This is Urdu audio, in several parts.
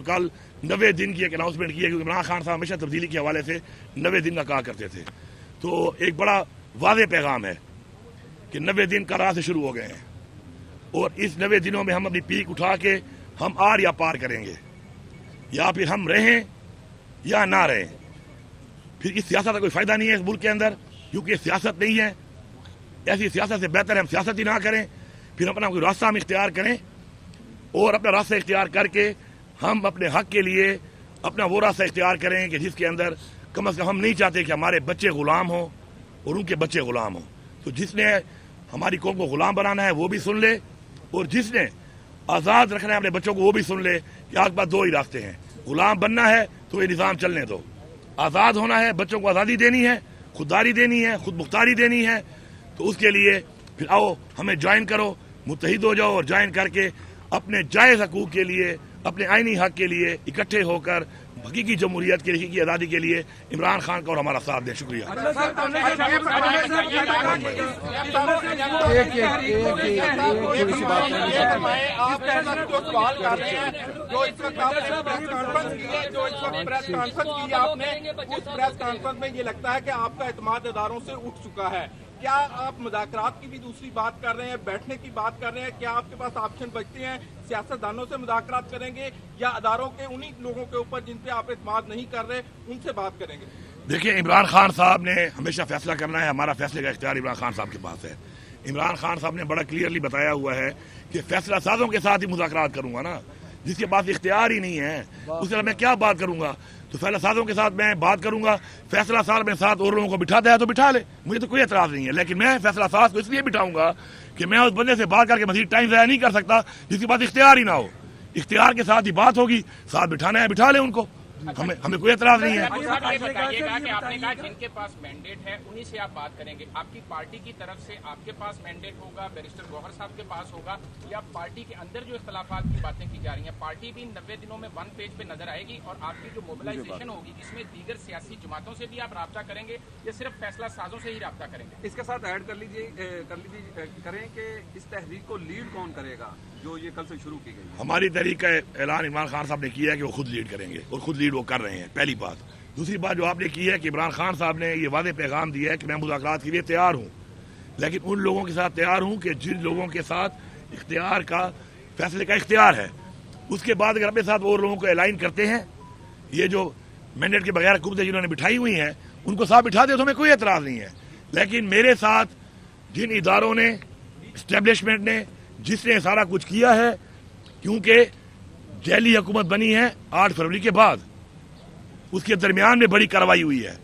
کل 90 دن کی ایک اناؤنسمنٹ کی ہے، کیونکہ عمران خان صاحب ہمیشہ تبدیلی کے حوالے سے 90 دن کا کہا کرتے تھے. تو ایک بڑا واضح پیغام ہے کہ 90 دن کا راہ سے شروع ہو گئے ہیں، اور اس 90 دنوں میں ہم اپنی پیک اٹھا کے ہم آر یا پار کریں گے، یا پھر ہم رہیں یا نہ رہیں. پھر اس سیاست کا کوئی فائدہ نہیں ہے اس ملک کے اندر، کیونکہ یہ سیاست نہیں ہے. ایسی سیاست سے بہتر ہے ہم سیاست ہی نہ کریں، پھر اپنا کوئی راستہ ہم اختیار کریں، اور اپنا راستہ اختیار کر کے ہم اپنے حق کے لیے اپنا وہ راستہ اختیار کریں کہ جس کے اندر کم از کم ہم نہیں چاہتے کہ ہمارے بچے غلام ہوں اور ان کے بچے غلام ہوں. تو جس نے ہماری قوم کو غلام بنانا ہے وہ بھی سن لے، اور جس نے آزاد رکھنا ہے اپنے بچوں کو وہ بھی سن لے کہ آپ کے پاس دو ہی راستے ہیں. غلام بننا ہے تو یہ نظام چلنے دو، آزاد ہونا ہے، بچوں کو آزادی دینی ہے، خودداری دینی ہے، خود مختاری دینی ہے. تو اس کے لیے پھر آؤ ہمیں جوائن کرو، متحد ہو جاؤ، اور جوائن کر کے اپنے جائز حقوق کے لیے، اپنے آئینی حق کے لیے اکٹھے ہو کر حقیقی جمہوریت کے حقیقی آزادی کے لیے عمران خان کا اور ہمارا ساتھ دیں. شکریہ. یہ لگتا ہے کہ آپ کا اعتماد اداروں سے اٹھ چکا ہے. کیا آپ مذاکرات کی بھی دوسری بات کر رہے ہیں، بیٹھنے کی بات کر رہے ہیں؟ کیا آپ کے پاس آپشن بچتے ہیں؟ سیاستدانوں سے مذاکرات کریں گے یا اداروں کے انہی لوگوں کے اوپر جن پہ آپ اعتماد نہیں کر رہے ان سے بات کریں گے؟ دیکھیں، عمران خان صاحب نے ہمیشہ فیصلہ کرنا ہے، ہمارا فیصلے کا اختیار عمران خان صاحب کے پاس ہے. عمران خان صاحب نے بڑا کلیئرلی بتایا ہوا ہے کہ فیصلہ سازوں کے ساتھ ہی مذاکرات کروں گا نا. جس کے پاس اختیار ہی نہیں ہے اس سے میں کیا بات کروں گا؟ تو فیصلہ سازوں کے ساتھ میں بات کروں گا. فیصلہ ساز میں ساتھ اور لوگوں کو بٹھاتا ہے تو بٹھا لے، مجھے تو کوئی اعتراض نہیں ہے. لیکن میں فیصلہ ساز کو اس لیے بٹھاؤں گا کہ میں اس بندے سے بات کر کے مزید ٹائم ضائع نہیں کر سکتا جس کے پاس اختیار ہی نہ ہو. اختیار کے ساتھ ہی بات ہوگی، ساتھ بٹھانا ہے بٹھا لے ان کو، ہمیں کوئی اعتراض نہیں ہے. بتائیے گا کہ آپ نے کہا جن کے پاس مینڈیٹ ہے انہی سے آپ بات کریں گے. آپ کی پارٹی کی طرف سے آپ کے پاس مینڈیٹ ہوگا، بیرسٹر گوہر صاحب کے پاس ہوگا، یا پارٹی کے اندر جو اختلافات کی باتیں کی جا رہی ہیں پارٹی بھی 90 دنوں میں 1 پیج پہ نظر آئے گی، اور آپ کی جو موبلائزیشن ہوگی اس میں دیگر سیاسی جماعتوں سے بھی آپ رابطہ کریں گے یا صرف فیصلہ سازوں سے ہی رابطہ کریں گے؟ اس کے ساتھ ایڈ کریں کہ اس تحریک کو لیڈ کون کرے گا جو یہ کل سے شروع کی گئی؟ ہماری تحریک کا اعلان عمران خان صاحب نے کیا ہے کہ وہ خود لیڈ کریں گے، اور خود لیڈ وہ کر رہے ہیں. پہلی بات. دوسری بات جو آپ نے کی ہے کہ عمران خان صاحب نے یہ واضح پیغام دیا ہے کہ میں مذاکرات کے لیے تیار ہوں، لیکن ان لوگوں کے ساتھ تیار ہوں کہ جن لوگوں کے ساتھ اختیار کا فیصلے کا اختیار ہے. اس کے بعد اگر اپنے ساتھ وہ لوگوں کو الائن کرتے ہیں، یہ جو مینڈیٹ کے بغیر حکومتیں جنہوں نے بٹھائی ہوئی ہیں ان کو ساتھ بٹھا دے تو ہمیں کوئی اعتراض نہیں ہے. لیکن میرے ساتھ جن اداروں نے، اسٹیبلشمنٹ نے، جس نے سارا کچھ کیا ہے، کیونکہ جیلی حکومت بنی ہے 8 فروری کے بعد، اس کے درمیان میں بڑی کارروائی ہوئی ہے.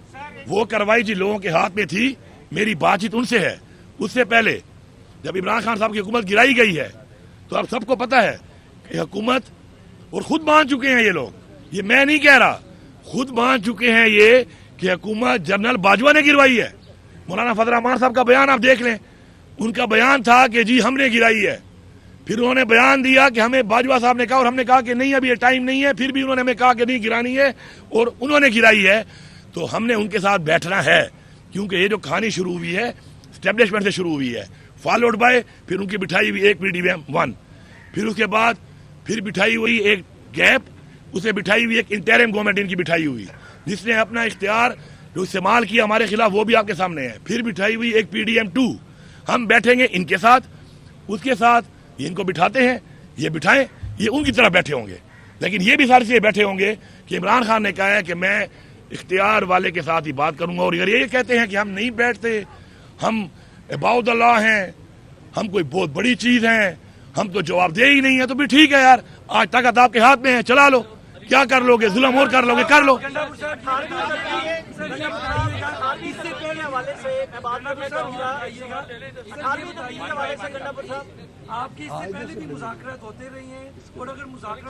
وہ کارروائی جن لوگوں کے ہاتھ میں تھی، میری بات چیت ان سے ہے. اس سے پہلے جب عمران خان صاحب کی حکومت گرائی گئی ہے تو اب سب کو پتا ہے کہ حکومت، اور خود مان چکے ہیں یہ لوگ، یہ میں نہیں کہہ رہا، خود مان چکے ہیں یہ کہ حکومت جنرل باجوہ نے گروائی ہے. مولانا فضل الرحمان صاحب کا بیان آپ دیکھ لیں، ان کا بیان تھا کہ جی ہم نے گرائی ہے. پھر انہوں نے بیان دیا کہ ہمیں باجوہ صاحب نے کہا، اور ہم نے کہا کہ نہیں ابھی یہ ٹائم نہیں ہے. پھر بھی انہوں نے ہمیں کہا کہ نہیں گرانی ہے، اور انہوں نے گرائی ہے. تو ہم نے ان کے ساتھ بیٹھنا ہے، کیونکہ یہ جو کہانی شروع ہوئی ہے اسٹیبلشمنٹ سے شروع ہوئی ہے، فالوڈ بائی پھر ان کی بٹھائی ہوئی ایک PDM-1، پھر اس کے بعد پھر بٹھائی ہوئی ایک گیپ، اسے بٹھائی ہوئی ایک انٹرم گورنمنٹ ان کی بٹھائی ہوئی جس نے اپنا اختیار جو استعمال کیا ہمارے خلاف وہ بھی آپ کے سامنے ہے. پھر بٹھائی ہوئی ایک PDM-2. ہم بیٹھیں گے ان کے ساتھ، اس کے ساتھ یہ ان کو بٹھاتے ہیں، یہ بٹھائیں، یہ ان کی طرح بیٹھے ہوں گے. لیکن یہ بھی سارے سے بیٹھے ہوں گے کہ عمران خان نے کہا ہے کہ میں اختیار والے کے ساتھ ہی بات کروں گا. اور اگر یہ کہتے ہیں کہ ہم نہیں بیٹھتے، ہم عباد اللہ ہیں، ہم کوئی بہت بڑی چیز ہیں، ہم تو جواب دہ ہی نہیں ہے، تو بھی ٹھیک ہے یار، آج طاقت آپ کے ہاتھ میں ہے، چلا لو. کیا کر لو گے؟ ظلم اور کر لو گے، کر لو. آپ کی اس سے پہلے بھی مذاکرات ہوتے رہی ہیں، اور اگر مذاکرات